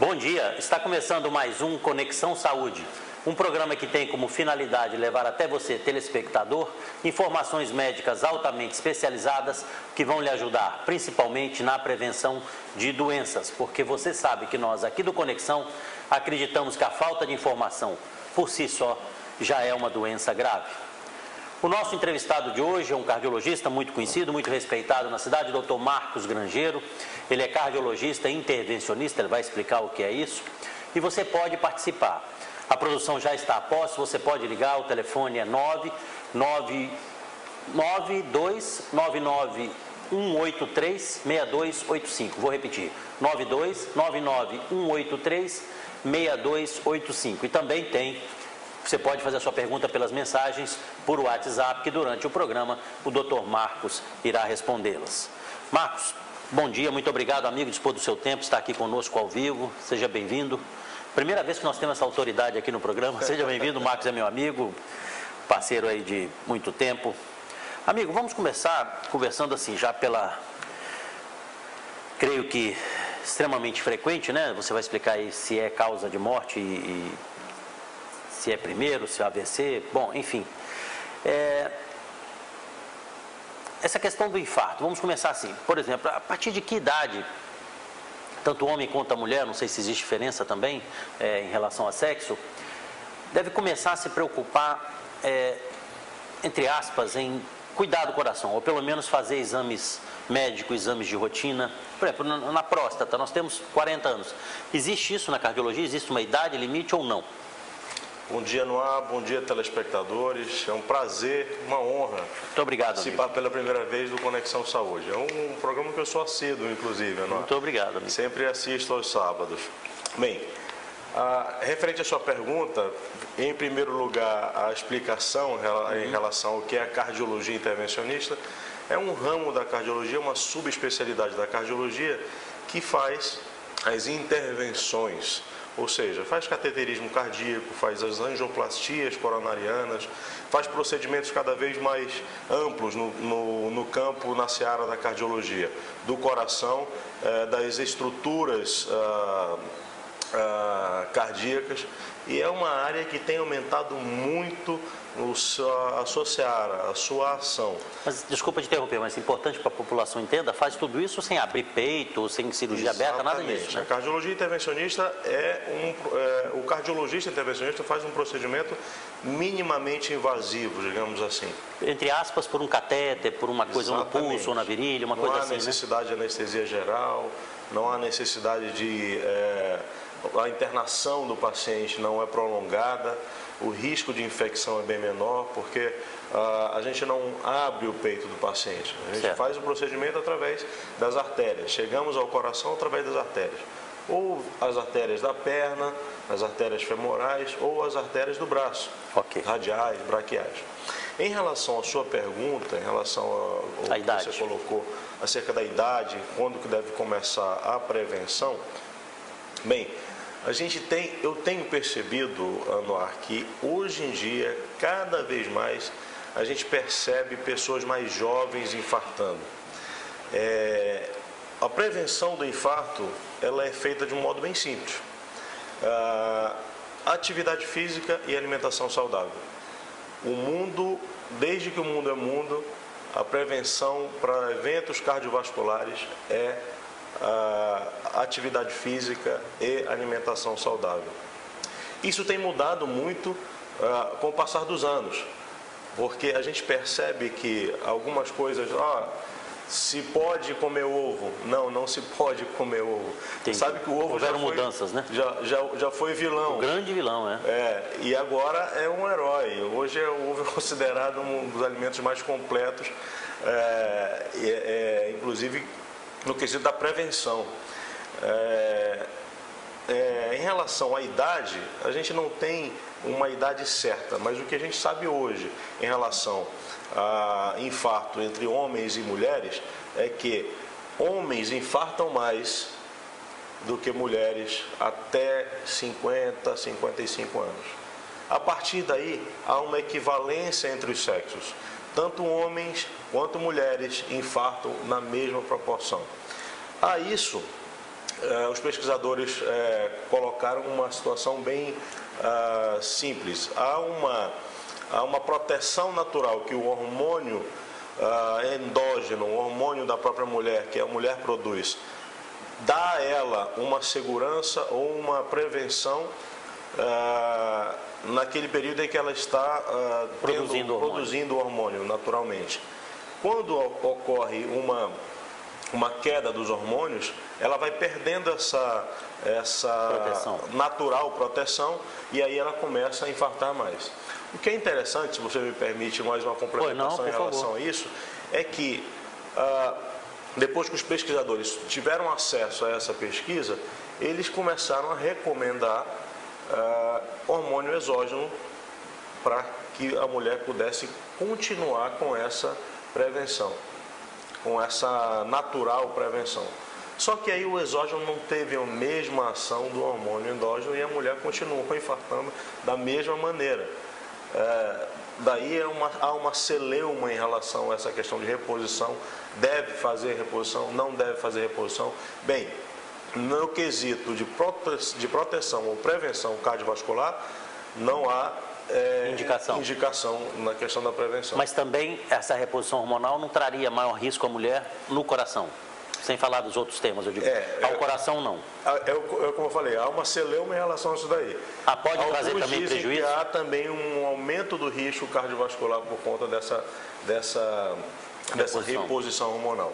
Bom dia, está começando mais um Conexão Saúde, um programa que tem como finalidade levar até você, telespectador, informações médicas altamente especializadas que vão lhe ajudar, principalmente na prevenção de doenças, porque você sabe que nós aqui do Conexão acreditamos que a falta de informação por si só já é uma doença grave. O nosso entrevistado de hoje é um cardiologista muito conhecido, muito respeitado na cidade, o Dr. Marcos Grangeiro. Ele é cardiologista e intervencionista, ele vai explicar o que é isso. E você pode participar. A produção já está a posse, você pode ligar, o telefone é 99299-183-6285. Vou repetir, 9299-183-6285. E também você pode fazer a sua pergunta pelas mensagens por WhatsApp, que durante o programa o Dr. Marcos irá respondê-las. Marcos, bom dia, muito obrigado, amigo, dispor do seu tempo, está aqui conosco ao vivo, seja bem-vindo. Primeira vez que nós temos essa autoridade aqui no programa, seja bem-vindo, o Marcos é meu amigo, parceiro aí de muito tempo. Amigo, vamos começar conversando assim, já creio que extremamente frequente, né? Você vai explicar aí se é causa de morte e se é primeiro, se é AVC, bom, enfim. Essa questão do infarto, vamos começar assim, por exemplo, a partir de que idade, tanto o homem quanto a mulher, não sei se existe diferença também em relação a sexo, deve começar a se preocupar, entre aspas, em cuidar do coração, ou pelo menos fazer exames médicos, exames de rotina. Por exemplo, na próstata, nós temos 40 anos. Existe isso na cardiologia? Existe uma idade limite ou não? Bom dia, Noah. Bom dia, telespectadores. É um prazer, uma honra muito obrigado, participar amigo. Pela primeira vez do Conexão Saúde. É um programa que eu sou assíduo, inclusive, Noah. Muito obrigado, amigo. Sempre assisto aos sábados. Bem, referente à sua pergunta, em primeiro lugar, a explicação em relação ao que é a cardiologia intervencionista é um ramo da cardiologia, uma subespecialidade da cardiologia que faz as intervenções. Ou seja, faz cateterismo cardíaco, faz as angioplastias coronarianas, faz procedimentos cada vez mais amplos no campo, na seara da cardiologia, do coração, das estruturas cardíacas, e é uma área que tem aumentado muito a sua seara, a sua ação. Mas, desculpa te interromper, mas é importante para a população entenda, faz tudo isso sem abrir peito, sem cirurgia aberta, nada disso, né? A cardiologia intervencionista o cardiologista intervencionista faz um procedimento minimamente invasivo, digamos assim. Entre aspas, por um catéter, por uma coisa no pulso ou na virilha, uma coisa assim, não há necessidade de anestesia geral, não há necessidade de... a internação do paciente não é prolongada, o risco de infecção é bem menor, porque a gente não abre o peito do paciente. A gente faz o procedimento através das artérias. Chegamos ao coração através das artérias. Ou as artérias da perna, as artérias femorais ou as artérias do braço, radiais, braquiais. Em relação à sua pergunta, em relação ao que você colocou acerca da idade, quando que deve começar a prevenção, bem, eu tenho percebido, Anuar, que hoje em dia, cada vez mais, a gente percebe pessoas mais jovens infartando. A prevenção do infarto, ela é feita de um modo bem simples. Atividade física e alimentação saudável. Desde que o mundo é mundo, a prevenção para eventos cardiovasculares é atividade física e alimentação saudável. Isso tem mudado muito com o passar dos anos, porque a gente percebe que algumas coisas, se pode comer ovo, não se pode comer ovo. Entendi. Sabe que o ovo mudanças, né? já foi vilão. Um grande vilão, e agora é um herói. Hoje o ovo é considerado um dos alimentos mais completos, inclusive no quesito da prevenção. Em relação à idade, a gente não tem uma idade certa, mas o que a gente sabe hoje em relação a infarto entre homens e mulheres é que homens infartam mais do que mulheres até 50, 55 anos. A partir daí, há uma equivalência entre os sexos. Tanto homens quanto mulheres infartam na mesma proporção. A isso os pesquisadores colocaram uma situação bem simples. Há uma proteção natural que o hormônio endógeno, o hormônio da própria mulher, que a mulher produz, dá a ela uma segurança ou uma prevenção naquele período em que ela está produzindo o hormônio naturalmente. Quando ocorre uma queda dos hormônios, ela vai perdendo essa natural proteção e aí ela começa a infartar mais. O que é interessante, se você me permite mais uma complementação em relação a isso, é que depois que os pesquisadores tiveram acesso a essa pesquisa, eles começaram a recomendar hormônio exógeno para que a mulher pudesse continuar com essa prevenção, com essa natural prevenção. Só que aí o exógeno não teve a mesma ação do hormônio endógeno e a mulher continuou infartando da mesma maneira. Daí há uma celeuma em relação a essa questão de reposição. Deve fazer reposição, não deve fazer reposição. Bem, no quesito de proteção ou prevenção cardiovascular, não há indicação na questão da prevenção. Mas também essa reposição hormonal não traria maior risco à mulher no coração? Sem falar dos outros temas, eu digo. Ao coração, não. Como eu falei, há uma celeuma em relação a isso daí. Pode trazer também prejuízo? Que há também um aumento do risco cardiovascular por conta dessa reposição hormonal.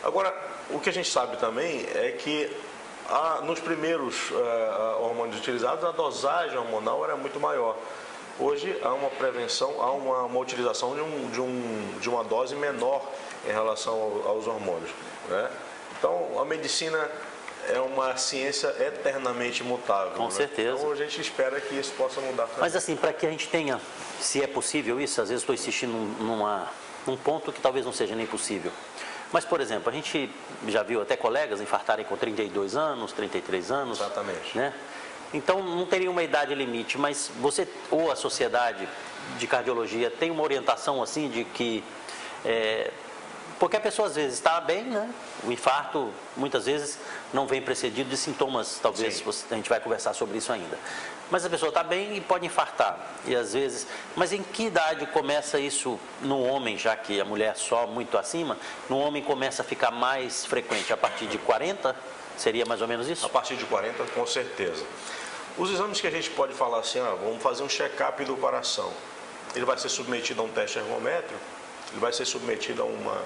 Agora, o que a gente sabe também é que nos primeiros hormônios utilizados, a dosagem hormonal era muito maior. Hoje há uma prevenção, há uma utilização de uma dose menor em relação aos hormônios, né? Então, a medicina é uma ciência eternamente mutável. Com certeza. Então, a gente espera que isso possa mudar também. Mas assim, para que a gente tenha, se é possível isso, às vezes estou insistindo num ponto que talvez não seja nem possível. Mas, por exemplo, a gente já viu até colegas infartarem com 32 anos, 33 anos. Exatamente. Né? Então, não teria uma idade limite, mas você ou a Sociedade de Cardiologia tem uma orientação assim de que... porque a pessoa às vezes está bem, né? O infarto muitas vezes não vem precedido de sintomas, talvez a gente vai conversar sobre isso ainda. Mas a pessoa está bem e pode infartar. E às vezes, mas em que idade começa isso no homem, já que a mulher só muito acima, no homem começa a ficar mais frequente? A partir de 40? Seria mais ou menos isso? A partir de 40, com certeza. Os exames que a gente pode falar assim, vamos fazer um check-up do coração. Ele vai ser submetido a um teste ergométrico, ele vai ser submetido a uma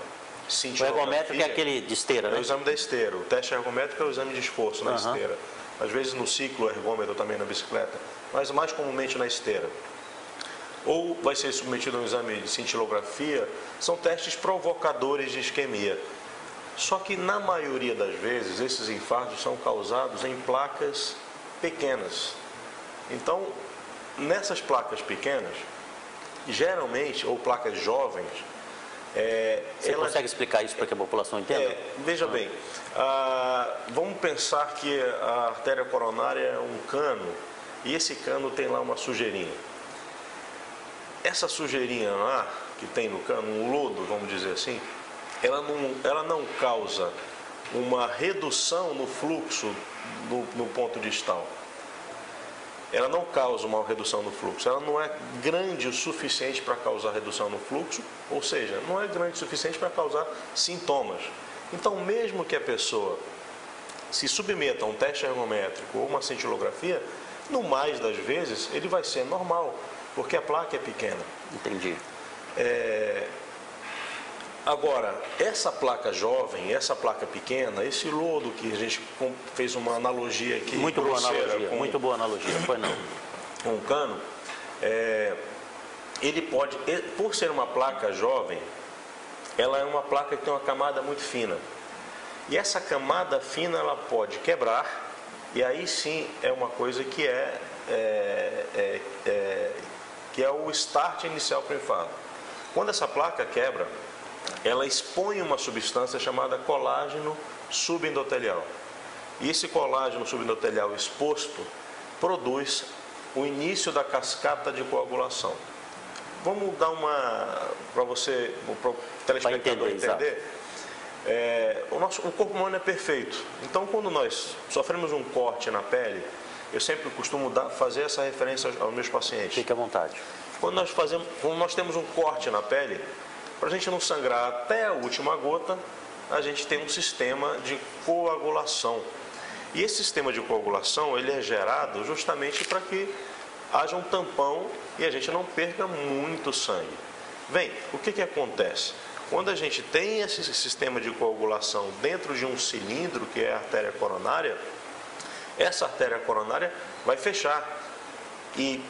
cintilografia. O ergométrico é aquele de esteira, né? É o exame da esteira. O teste ergométrico é o exame de esforço na esteira. Às vezes no ciclo ergômetro também na bicicleta, mas mais comumente na esteira. Ou vai ser submetido a um exame de cintilografia, são testes provocadores de isquemia. Só que na maioria das vezes esses infartos são causados em placas pequenas. Então, nessas placas pequenas, geralmente, ou placas jovens, você consegue explicar isso para que a população entenda? Veja bem, vamos pensar que a artéria coronária é um cano e esse cano tem lá uma sujeirinha. Essa sujeirinha lá, que tem no cano, um lodo, vamos dizer assim, ela não causa uma redução no fluxo no ponto distal. Ela não causa uma redução no fluxo, ela não é grande o suficiente para causar redução no fluxo, ou seja, não é grande o suficiente para causar sintomas. Então, mesmo que a pessoa se submeta a um teste ergométrico ou uma cintilografia, no mais das vezes ele vai ser normal, porque a placa é pequena. Entendi. Agora, essa placa jovem, essa placa pequena, esse lodo que a gente fez uma analogia aqui. Muito boa analogia, muito boa analogia, foi não. Com um cano, ele pode, por ser uma placa jovem, ela é uma placa que tem uma camada muito fina. E essa camada fina, ela pode quebrar, e aí sim é uma coisa que é o start inicial para o infarto. Quando essa placa quebra, ela expõe uma substância chamada colágeno subendotelial. E esse colágeno subendotelial exposto produz o início da cascata de coagulação. Vamos dar para você, para o telespectador entender. O corpo humano é perfeito. Então, quando nós sofremos um corte na pele, eu sempre costumo fazer essa referência aos meus pacientes. Fique à vontade. Quando nós temos um corte na pele, para a gente não sangrar até a última gota, a gente tem um sistema de coagulação. E esse sistema de coagulação, ele é gerado justamente para que haja um tampão e a gente não perca muito sangue. Bem, o que acontece? Quando a gente tem esse sistema de coagulação dentro de um cilindro, que é a artéria coronária, essa artéria coronária vai fechar e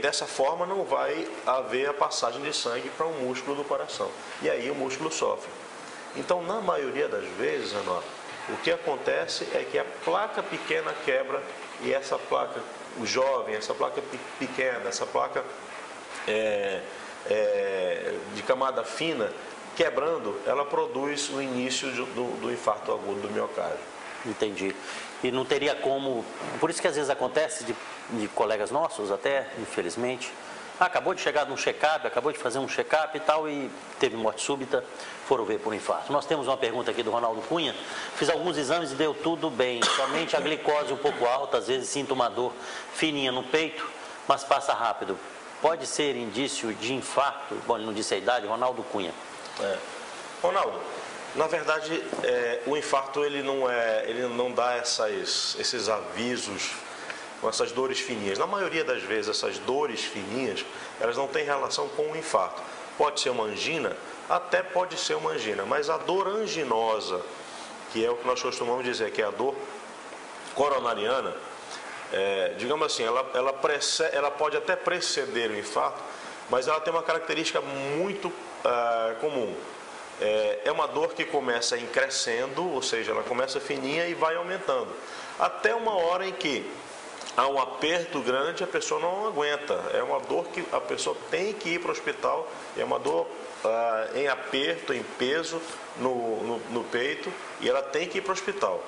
dessa forma não vai haver a passagem de sangue para o músculo do coração. E aí o músculo sofre. Então, na maioria das vezes, Renato, o que acontece é que a placa pequena quebra e essa placa jovem, essa placa pequena, essa placa de camada fina, quebrando, ela produz o início do infarto agudo do miocárdio. Entendi. E não teria como... Por isso que às vezes acontece de colegas nossos, até, infelizmente, acabou de chegar num check-up, acabou de fazer um check-up e tal, e teve morte súbita, foram ver por infarto. Nós temos uma pergunta aqui do Ronaldo Cunha. Fiz alguns exames e deu tudo bem, somente a glicose um pouco alta, às vezes sinto uma dor fininha no peito, mas passa rápido. Pode ser indício de infarto? Bom, ele não disse a idade, Ronaldo Cunha. Ronaldo, na verdade, o infarto ele não dá esses avisos com essas dores fininhas. Na maioria das vezes, essas dores fininhas, elas não têm relação com o infarto. Pode ser uma angina, até pode ser uma angina, mas a dor anginosa, que é o que nós costumamos dizer, que é a dor coronariana, digamos assim, ela pode até preceder o infarto, mas ela tem uma característica muito comum. É uma dor que começa em crescendo, ou seja, ela começa fininha e vai aumentando, até uma hora em que há um aperto grande, a pessoa não aguenta. É uma dor que a pessoa tem que ir para o hospital, é uma dor em aperto, em peso no peito, e ela tem que ir para o hospital.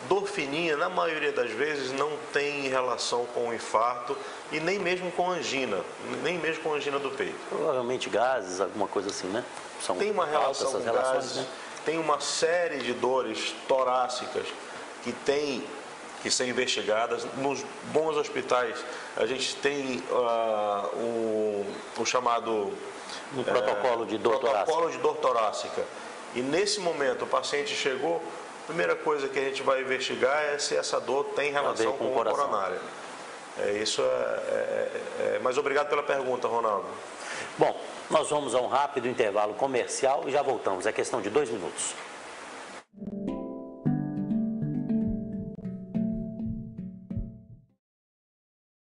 Dor fininha, na maioria das vezes, não tem relação com o infarto e nem mesmo com angina, nem mesmo com angina do peito. Provavelmente gases, alguma coisa assim, né? Tem uma relação com gases, né? Tem uma série de dores torácicas que são investigadas. Nos bons hospitais, a gente tem o chamado... Um protocolo de dor torácica. Protocolo de dor torácica. E nesse momento, o paciente chegou... A primeira coisa que a gente vai investigar é se essa dor tem relação com o coronário. Mas obrigado pela pergunta, Ronaldo. Bom, nós vamos a um rápido intervalo comercial e já voltamos. É questão de 2 minutos.